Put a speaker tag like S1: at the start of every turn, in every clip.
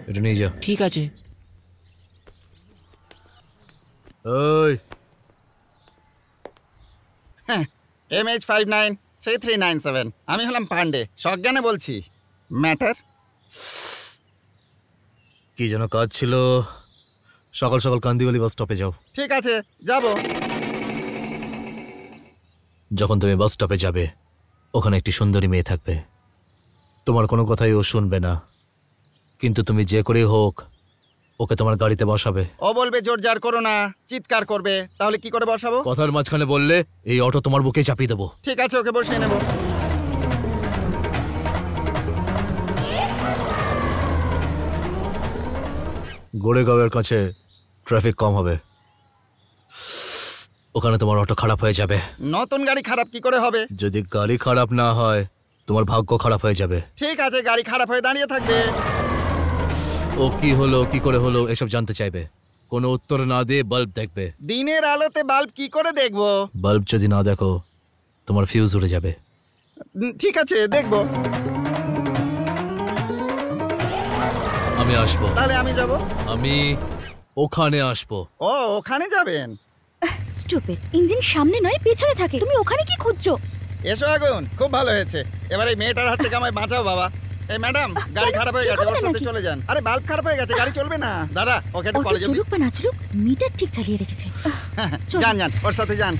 S1: এটা নিয়ে যা।
S2: ঠিক আছে।
S1: ওই
S3: MH593397। আমি হলাম পান্ডে, সজ্ঞানে বলছি। ম্যাটার
S1: কি যেন কাজ ছিল, সকাল সকাল কান্দিওয়ালি বাস স্টপে যাও।
S3: ঠিক আছে, যাব।
S1: যখন তুমি বাস স্টপে যাবে ওখানে একটি সুন্দরী মেয়ে থাকবে, তোমার কোনো কথাই ও শুনবে না, কিন্তু তুমি যে করেই হোক ওকে তোমার গাড়িতে বসাবে।
S3: ও বলবে জোর জার করো না, চিৎকার করবে, তাহলে কি করে বসাবো?
S1: কথার মাঝখানে বললে এই অটো তোমার বুকে চাপিয়ে দেবো।
S3: ঠিক আছে, ওকে বসিয়ে নেব।
S1: গোড়েগাঁওয়ের কাছে ট্রাফিক কম হবে, ওখানে তোমার অটো খারাপ হয়ে যাবে।
S3: নতুন গাড়ি খারাপ কি করে হবে?
S1: যদি গাড়ি খারাপ না হয় তোমার ভাগ্য খারাপ হয়ে যাবে।
S3: ঠিক আছে, গাড়ি খারাপ হয়ে দাঁড়িয়ে থাকবে।
S1: ও কি হলো, কি করে হলো এসব জানতে চাইবে, কোনো উত্তর না দিয়ে বাল্ব দেখবে।
S3: দিনের আলোতে বাল্ব কি করে দেখবো?
S1: বাল্ব যদি না দেখো তোমার ফিউজ উড়ে যাবে।
S3: ঠিক আছে, দেখবো।
S1: আমি আসবো।
S3: তাহলে আমি যাব।
S1: আমি ওখানে আসবো।
S3: ও, ওখানে যাবেন?
S4: স্টুপিড, ইঞ্জিন সামনে নয় পেছনে থাকে, তুমি ওখানে কি খুঁজছো?
S3: এসো আগুন, খুব ভালো হয়েছে। এবার এই মেয়েটার হাত থেকে আমায় বাঁচাও বাবা। এই ম্যাডাম, গাড়ি খারাপ হয়ে গেছে, ওর সাথে চলে যান। আরে বাল্ব খারাপ হয়ে গেছে, গাড়ি চলবে না। দাদা, ওকে একটু কলেজে
S4: চলুক বা না চলুক, মিটার ঠিক চালিয়ে রেখেছে।
S3: যান যান, ওর সাথে যান।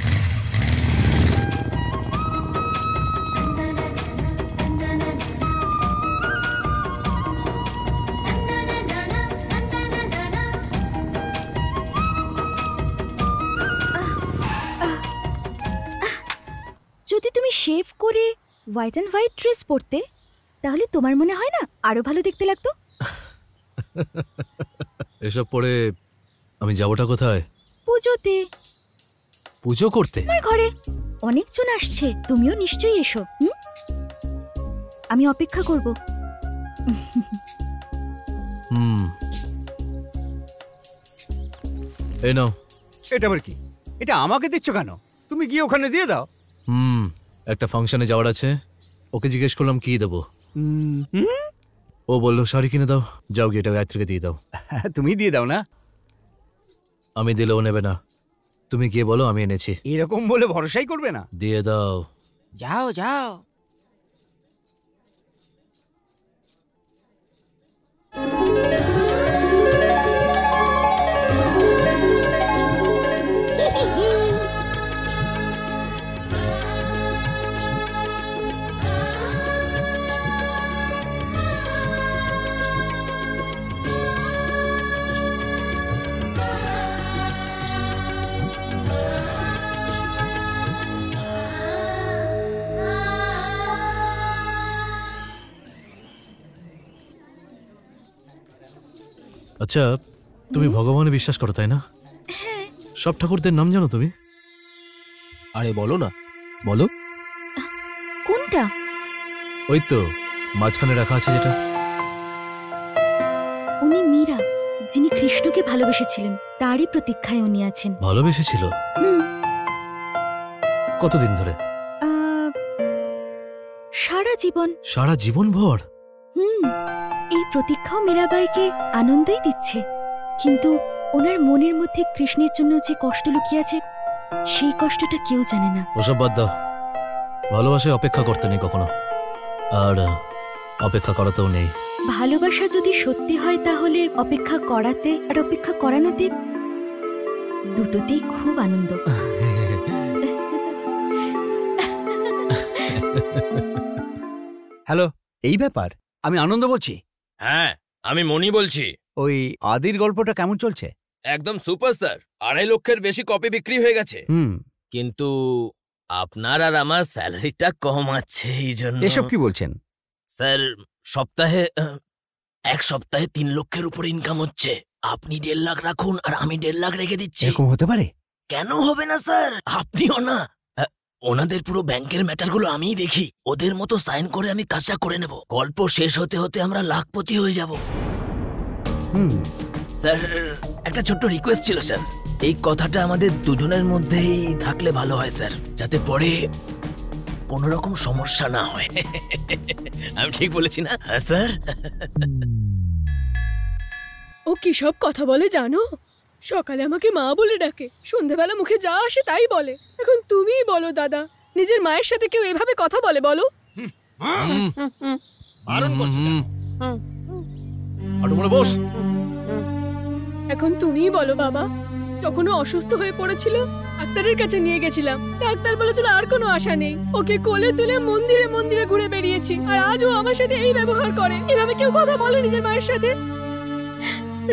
S4: যদি তুমি শেভ করে হোয়াইট অ্যান্ড হোয়াইট ড্রেস পরতে তাহলে তোমার মনে হয় না আরো ভালো দেখতে লাগতো?
S1: এসব পরে আমি যাবোটা কোথায়?
S4: পুজোতে।
S1: পুজো করতে?
S4: আমার ঘরে অনেকজন আসছে, তুমিও নিশ্চয়ই এসো। আমি অপেক্ষা করব।
S1: এই নাও।
S5: এটা আবার কি? এটা আমাকে দিচ্ছ কেন? তুমি গিয়ে ওখানে দিয়ে দাও।
S1: একটা ফাংশনে যাওয়ার আছে, ওকে জিজ্ঞেস করলাম কি দেবো, ও বললো শাড়ি কিনে দাও। যাও গিয়ে এটা গায়ত্রীকে দিয়ে দাও।
S5: তুমি দিয়ে দাও না।
S1: আমি দিলেও নেবে না, তুমি গিয়ে বলো আমি এনেছি।
S5: এরকম বলে ভরসাই করবে না।
S1: দিয়ে দাও।
S2: যাও যাও।
S1: আচ্ছা, তুমি ভগবানে বিশ্বাস করো তাই না? সব ঠাকুরদের নাম জানো তুমি?
S2: আরে বলো না, বলো।
S4: কোনটা?
S1: ওই তো মাঝখানে রাখা আছে যেটা।
S4: উনি মীরা, যিনি কৃষ্ণকে ভালোবেসেছিলেন, তারই প্রতীক্ষায় উনি আছেন।
S1: ভালোবেসেছিল? কতদিন ধরে?
S4: সারা জীবন।
S1: সারা জীবন ভর?
S4: এই প্রতীক্ষাও মীরাবাইকে আনন্দই দিচ্ছে, কিন্তু ওনার মনের মধ্যে কৃষ্ণের জন্য যে কষ্ট লুকিয়ে আছে সেই কষ্টটা কেউ জানে না।
S1: ওসব বাদ দাও, ভালোবাসায় অপেক্ষা করতে নেই কখনো, আর অপেক্ষা করাতেও নেই।
S4: ভালোবাসা যদি সত্যি হয় তাহলে অপেক্ষা করাতে আর অপেক্ষা করানোতে দুটোতেই খুব আনন্দ।
S5: হ্যালো, এই ব্যাপার? আমি আনন্দ বলছি।
S6: হ্যাঁ, আমি মনি বলছি।
S5: ওই আদির গল্পটা কেমন চলছে?
S6: একদম সুপার স্যার, 2.5 লক্ষের বেশি কপি বিক্রি হয়ে গেছে। কিন্তু আপনার আর আমার স্যালারিটা কম আছে, এই জন্য।
S5: এসব কি বলছেন
S6: স্যার? এক সপ্তাহে 3 লক্ষের উপরে ইনকাম হচ্ছে। আপনি 1.5 লাখ রাখুন আর আমি 1.5 লাখ রেখে দিচ্ছি।
S5: এরকম হতে পারে?
S6: কেন হবে না স্যার? আপনিও না, ওনাদের পুরো ব্যাংকের ম্যাটারগুলো আমিই দেখি, ওদের মতো সাইন করে আমি কাজটা করে নেব। গল্প শেষ হতে হতে আমরা লাখপতি হয়ে যাব। স্যার, একটা ছোট্ট রিকোয়েস্ট ছিল স্যার, এই কথাটা আমাদের দুজনের মধ্যেই থাকলে ভালো হয় স্যার, যাতে পরে কোনো রকম সমস্যা না হয়। আমি ঠিক বলেছি না স্যার?
S7: ও কি সব কথা বলে জানো? সকালে আমাকে মা বলে ডাকে, সন্ধেবেলা মুখে যা আসে তাই বলে। এখন তুমিই বলো দাদা, নিজের মায়ের সাথে কেউ এভাবে কথা বলে বলো?
S1: বারণ করছো কেন? আর তোমরা বস।
S7: এখন তুমিই বলো বাবা, যখন ও অসুস্থ হয়ে পড়েছিল ডাক্তারের কাছে নিয়ে গেছিলাম, ডাক্তার বলেছিল আর কোনো আশা নেই। ওকে কোলে তুলে মন্দিরে মন্দিরে ঘুরে বেরিয়েছি, আর আজ ও আমার সাথে এই ব্যবহার করে। এভাবে কেউ কথা বলে নিজের মায়ের সাথে?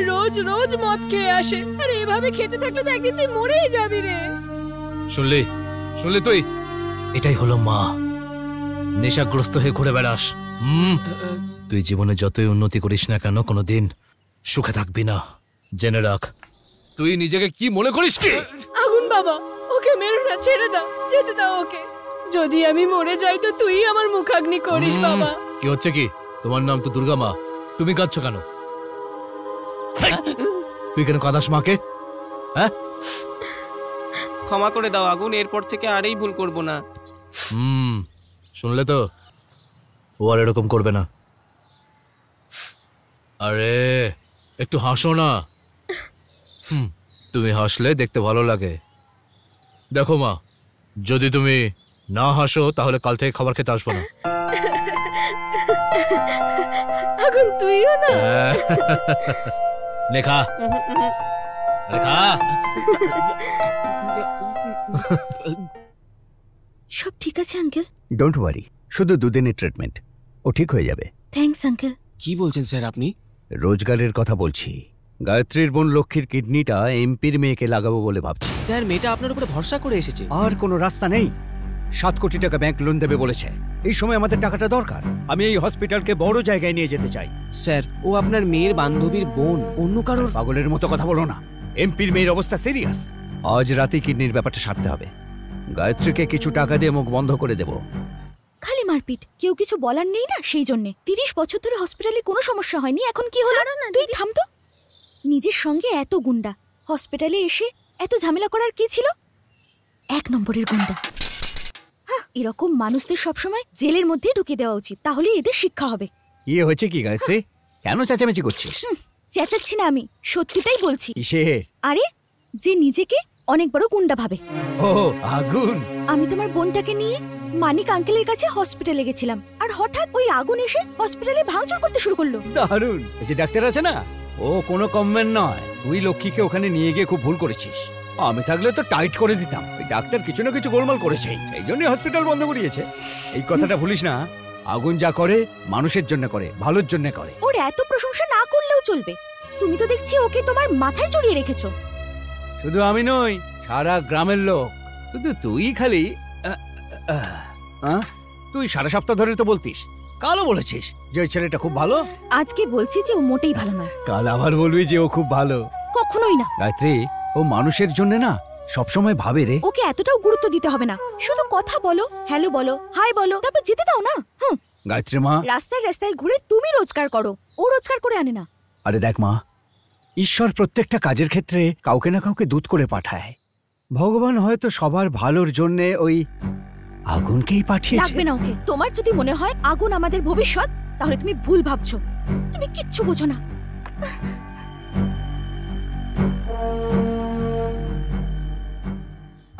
S7: রোজ রোজ মদ খেয়ে আসে, আর এভাবে খেতে থাকলে তো একদিন তুই মরেই যাবি রে।
S1: শুনলি তুই? এটাই হলো মা। নেশাগ্রস্ত হয়ে ঘুরে বেড়াস। তুই জীবনে যতই উন্নতি করিস না কেন কোনোদিন সুখে থাকবি না। জেনে রাখ। তুই নিজেকে কি মনে করিস কি?
S7: আগুন বাবা, ওকে মেরো না, ছেড়ে দাও, যেতে দাও ওকে। যদি আমি মরে যাই তো তুই আমার মুখাগ্নি করিস বাবা।
S1: কি হচ্ছে কি? তোমার নাম তো দুর্গা মা, তুমি কাঁদছো কেন? তুই কেন কাঁদাস মাকে? হ্যাঁ,
S2: ক্ষমা করে দাও আগুন, এরপর থেকে আর এই ভুল করব না।
S1: শুনলে তো, ও আর এরকম করবে না। আরে একটু হাসো না। তুমি হাসলে দেখতে ভালো লাগে। দেখো মা, যদি তুমি না হাসো তাহলে কাল থেকে খাবার খেতে আসবো না।
S7: আগুন তুইও না।
S1: লেখা লেখা।
S4: সব ঠিক আছে আঙ্কেল?
S5: ডোন্ট ওয়ারি, শুধু 2 দিনের ট্রিটমেন্ট, ও ঠিক হয়ে যাবে।
S4: Thanks uncle.
S2: কি বলছেন স্যার আপনি?
S5: রোজগারের কথা বলছি। গায়ত্রীর বোন লক্ষ্মীর কিডনিটা এমপির মেয়েকে লাগাবো বলে ভাবছি।
S2: স্যার, মেয়েটা আপনার উপরে ভরসা করে এসেছে।
S5: আর কোনো রাস্তা নেই। 7 কোটি টাকা ব্যাংক লোন দেবে বলেছে। এই সময় আমাদের টাকাটা দরকার। আমি এই হসপিটালকে বড় জায়গায় নিয়ে যেতে চাই।
S2: স্যার, ও আপনার মেয়ের বান্ধবীর বোন, অন্য কারোর।
S5: পাগলের মতো কথা বলো না। এমপির মেয়ের অবস্থা সিরিয়াস। আজ রাতে কিডনির ব্যাপারটা সারতে হবে। গায়ত্রীকে কিছু টাকা দিয়ে মুখ বন্ধ করে দেব।
S4: খালি মারপিট, কেউ কিছু বলার নেই না সেই জন্য। 30 বছর ধরে হসপিটালে কোনো সমস্যা হয়নি, এখন কি হলো? তুই থাম তো। নিজের সঙ্গে এত গুন্ডা, হসপিটালে এসে এত ঝামেলা করার কি ছিল? 1 নম্বরের গুন্ডা। এরকম মানুষদের সবসময় জেলের মধ্যে ঢুকিয়ে দেওয়া উচিত, তাহলে এদের শিক্ষা হবে।
S5: ইয়ে হয়েছে কি গায়ত্রী? কেন চেঁচামেচি করছিস?
S4: চেঁচাচ্ছি না আমি, সত্যিটাই বলছি।
S5: কিসের?
S4: আরে, যে নিজেকে অনেক বড় গুন্ডা ভাবে।
S5: ও আগুন।
S4: আমি তোমার বোনটাকে নিয়ে মানিক আঙ্কেলের কাছে হসপিটালে গেছিলাম, আর হঠাৎ ওই আগুন এসে হসপিটালে ভাঙচুর করতে শুরু করলো।
S5: দারুণ। ওই যে ডাক্তার আছে না, ও কোনো কমমেন্ট নয়। তুই লক্ষ্মীকে ওখানে নিয়ে গিয়ে খুব ভুল করেছিস। আমি থাকলে তো টাইট করে দিতাম। ওই ডাক্তার কিছু না কিছু গোলমাল করেছে, এই জন্যই হসপিটাল বন্ধ করিয়েছে। এই কথাটা ভুলিস না। আগুন যা করে মানুষের জন্য করে, ভালোর জন্য করে।
S4: ওর এত প্রশংসা না করলেও চলবে। তুমি তো দেখছি ওকে তোমার মাথায় জড়িয়ে রেখেছো।
S5: শুধু আমি নই, সারা গ্রামের লোক। শুধু তুই খালি তুই সারা সপ্তাহ ধরে তো বলতিস, কালও বলেছিস যে ওই ছেলেটা খুব ভালো।
S4: আজকে বলছি যে ও মোটেই ভালো নয়।
S5: কাল আবার বলবি যে ও খুব ভালো।
S4: কখনোই না।
S5: গায়ত্রী, ও মানুষের জন্য না সবসময় ভাবে রে।
S4: ওকে এতটাও গুরুত্ব দিতে হবে না। শুধু কথা বলো, হ্যালো বলো, হাই বলো, তারপর যেতে দাও না।
S5: গায়ত্রী মা,
S4: রাস্তায় রাস্তায় ঘুরে তুমি রোজগার করো, ও রোজগার করে আনে না।
S5: আরে দেখ মা, ঈশ্বর প্রত্যেকটা কাজের ক্ষেত্রে কাউকে না কাউকে দূত করে পাঠায়। ভগবান হয়তো সবার ভালোর জন্যে ওই আগুনকেই পাঠিয়েছে।
S4: লাগবে না ওকে। তোমার যদি মনে হয় আগুন আমাদের ভবিষ্যৎ, তাহলে তুমি ভুল ভাবছো। তুমি কিচ্ছু বোঝো না।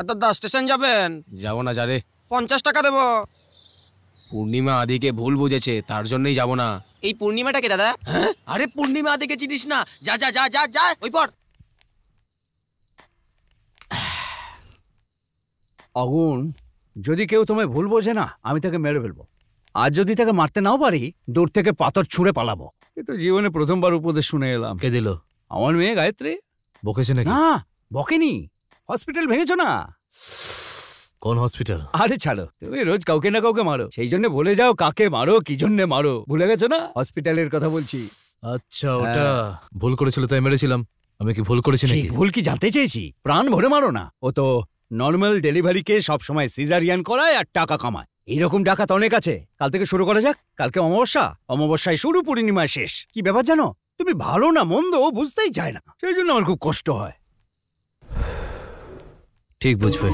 S2: দাদা, স্টেশন যাবেন?
S8: যাবো না, যা রে।
S2: 50 টাকা দেবো।
S8: পূর্ণিমা আদিকে ভুল বুঝেছে, তার জন্যই যাবো না।
S2: এই পূর্ণিমাটাকে দাদা?
S6: আরে পূর্ণিমা আদিকে চিনিস না? যা যা যা যা যা, ওই পর।
S5: আগুন, যদি কেউ তোমায় ভুল বোঝে না, আমি তাকে মেরে ফেলবো। আর যদি তাকে মারতে নাও পারি, দূর থেকে পাথর ছুঁড়ে পালাবো। কিন্তু জীবনে প্রথমবার উপদেশ শুনে এলাম।
S1: কে দিল?
S5: আমার মেয়ে গায়ত্রী।
S1: বকেছে নাকি?
S5: না, বকেনি। হসপিটাল ভেঙেছো না?
S1: কোন হসপিটাল?
S5: আরে ছাড়ো, তুমি রোজ কাউকে না কাউকে মারো, সেই জন্য ভুলে যাও কাকে মারো, কি জন্য মারো। ভুলে গেছো না? হসপিটালের কথা বলছি।
S1: আচ্ছা, ওটা ভুল করেছিল তাই মেরেছিলাম। আমি কি ভুল করেছি নাকি?
S5: ভুল কি জানতে চেয়েছি? প্রাণ ভরে মারো না। ও তো নর্মাল ডেলিভারিকে সবসময় সিজারিয়ান করায় আর টাকা কামায়। এইরকম ডাকাত অনেক আছে। কাল থেকে শুরু করা যাক। কালকে অমাবস্যা, অমাবস্যায় শুরু, পূর্ণিমায় শেষ। কি ব্যাপার জানো? তুমি ভালো না মন্দ বুঝতেই চায় না, সেই জন্য আমার খুব কষ্ট হয়।
S1: ঠিক বুঝবে।